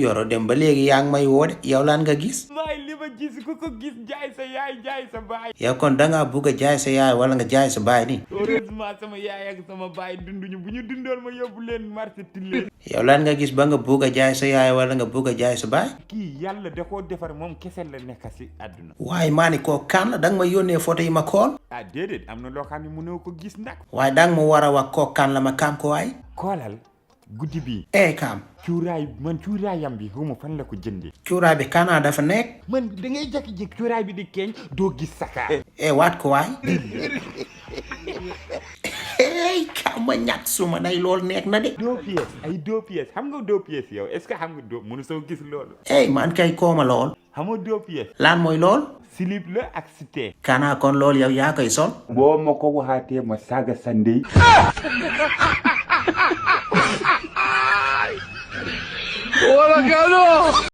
Yoro dem ba léegi yaa ngi may woo de yow lan nga gis. waaye li ma gis ku ko gis jaay sa yaay jaay sa baay. yow kon dangaa bugg a jaay sa yaay wala nga jaay sa baay nii. heureusement sama yaay ak sama baay dunduñu bu ñu dundoon ma yóbbu leen marché Tilène. yow lan nga gis ba nga bugg a jaay sa yaay wala nga bugg a jaay sa baay. kii yàlla da koo defar moom kese la nekk si àdduna. waaye maa ni koo kan la danga ma yónnee photo yi ma kool. ah déedéet am na loo xam ne mënoo ko gis nag. waaye danga ma war a wax koo kan la ma kaam ko waay. koolal guddi bi. kaam. cuuraayam bi xawma fan la ko jëndee. cuuraay bi kanaa dafa nekk. man da ngay jékki-jékki cuuraay bi di keeñ doo gis sakaar. waat ko waay. kaam ma ñàkk suma day lool nekk na de. 2 pièces ay 2 pièces xam nga 2 pièces yow est-ce que xam nga doo mënu soo gis loolu. man kay kooma lool. xam nga 2 pièces. lan mooy lool. slip la ak cité. kanaa kon loolu yow yaa koy sol. boo ma ko waxaatee ma saaga sa ndey. ¡Hola, cabrón!